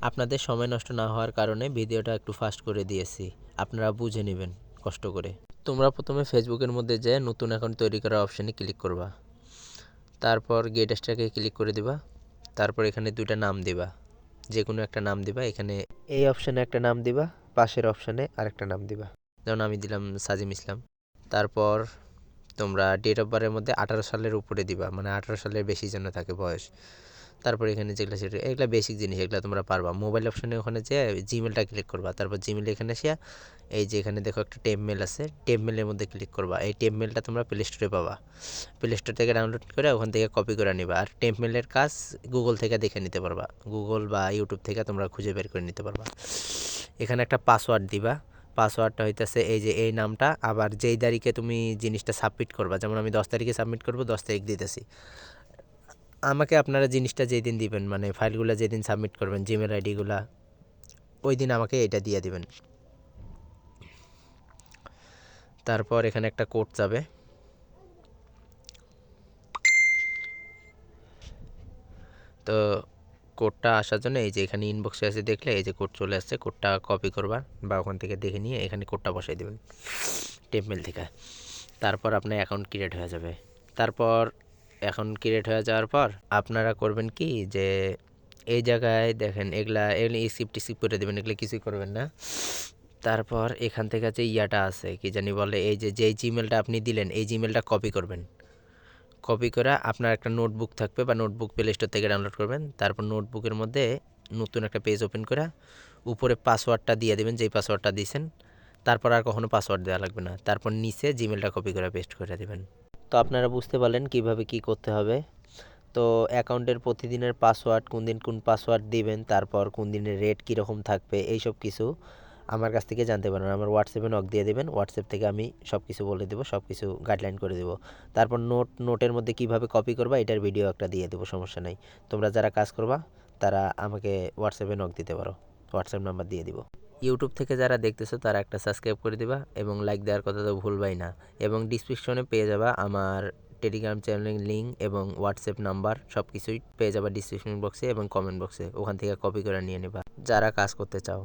আপনাদের সময় নষ্ট না হওয়ার কারণে ভিডিওটা একটু ফাস্ট করে দিয়েছি, আপনারা বুঝে নেবেন কষ্ট করে। তোমরা প্রথমে ফেসবুকের মধ্যে যেয়ে নতুন অ্যাকাউন্ট তৈরি করার অপশানে ক্লিক করবা, তারপর গেট স্টারকে ক্লিক করে দিবা, তারপর এখানে দুইটা নাম দিবা, যে কোনো একটা নাম দিবা। এখানে এই অপশানে একটা নাম দিবা, পাশের অপশানে আরেকটা নাম দিবা, যেমন আমি দিলাম সাজিম ইসলাম। তারপর তোমরা ডেট অফ বার্থের মধ্যে 18 সালের উপরে দিবা, মানে 18 সালের বেশি যেন থাকে বয়স। তারপর এখানে যেগুলো সেটা এগুলো বেসিক জিনিস, এগুলো তোমরা পারবা। মোবাইল অপশানে ওখানে যে জিমেলটা ক্লিক করবা, তারপর জিমেল এখানে আসিয়া এই যে এখানে দেখো একটা টেপ মেল আছে, টেপ মেলের মধ্যে ক্লিক করবা। এই টেপ মেলটা তোমরা প্লে স্টোরে পাবা, প্লে স্টোর থেকে ডাউনলোড করে ওখান থেকে কপি করে নিবা। আর টেপ মেলের কাজ গুগল থেকে দেখে নিতে পারবা, গুগল বা ইউটিউব থেকে তোমরা খুঁজে বের করে নিতে পারবা। এখানে একটা পাসওয়ার্ড দিবা, পাসওয়ার্ডটা হইতেছে এই যে এই নামটা, আবার যেই তারিখে তুমি জিনিসটা সাবমিট করবা, যেমন আমি 10 তারিখে সাবমিট করবো, 10 তারিখ দিতেছি। আমাকে আপনারা জিনিসটা যেই দিন দিবেন, মানে ফাইলগুলো যেদিন সাবমিট করবেন, জিমেল আইডিগুলা ওই দিন আমাকে এটা দিয়ে দিবেন। তারপর এখানে একটা কোড যাবে, তো কোডটা আসার জন্য এই যে এখানে ইনবক্সে আছে দেখলে এই যে কোড চলে আসছে, কোডটা কপি করবা বা ওখান থেকে দেখে নিয়ে এখানে কোডটা বসাই দেবেন টেপমেল থেকে। তারপর আপনার অ্যাকাউন্ট ক্রিয়েট হয়ে যাবে। তারপর অ্যাকাউন্ট ক্রিয়েট হয়ে যাওয়ার পর আপনারা করবেন কি, যে এই জায়গায় দেখেন এগুলা স্কিপ টিস্কিপ করে দেবেন, এগুলো কিছুই করবেন না। তারপর এখান থেকে যে ইয়াটা আছে কি জানি বলে, এই যে যেই জিমেলটা আপনি দিলেন এই জিমেলটা কপি করবেন। কপি করে আপনার একটা নোটবুক থাকবে বা নোটবুক প্লে স্টোর থেকে ডাউনলোড করবেন। তারপর নোটবুকের মধ্যে নতুন একটা পেজ ওপেন করে উপরে পাসওয়ার্ডটা দিয়ে দেবেন, যেই পাসওয়ার্ডটা দিয়েছেন। তারপর আর কখনো পাসওয়ার্ড দেওয়া লাগবে না। তারপর নিচে জিমেলটা কপি করে পেস্ট করে দেবেন। তো আপনারা বুঝতে পারলেন কিভাবে কি করতে হবে। তো অ্যাকাউন্টের প্রতিদিনের পাসওয়ার্ড, কোন দিন কোন পাসওয়ার্ড দিবেন, তারপর কোন দিনের রেট কীরকম থাকবে, এইসব কিছু আমার কাছ থেকে জানতে পারেন। আমার হোয়াটসঅ্যাপে নক দিয়ে দেবেন, হোয়াটসঅ্যাপ থেকে আমি সব কিছু বলে দেবো, সব কিছু গাইডলাইন করে দেবো। তারপর নোটের মধ্যে কিভাবে কপি করবা এটার ভিডিও একটা দিয়ে দেবো, সমস্যা নেই। তোমরা যারা কাজ করবা তারা আমাকে হোয়াটসঅ্যাপে নক দিতে পারো, হোয়াটসঅ্যাপ নাম্বার দিয়ে দিব। ইউটিউব থেকে যারা দেখতেছো তারা একটা সাবস্ক্রাইব করে দিবা এবং লাইক দেওয়ার কথা তো ভুলবাই না। এবং ডিসক্রিপশনে পেয়ে যাবা আমার টেলিগ্রাম চ্যানেলের লিঙ্ক এবং হোয়াটসঅ্যাপ নাম্বার, সব কিছুই পেয়ে যাবা ডিসক্রিপশন বক্সে এবং কমেন্ট বক্সে। ওখান থেকে কপি করে নিয়ে নেবা যারা কাজ করতে চাও।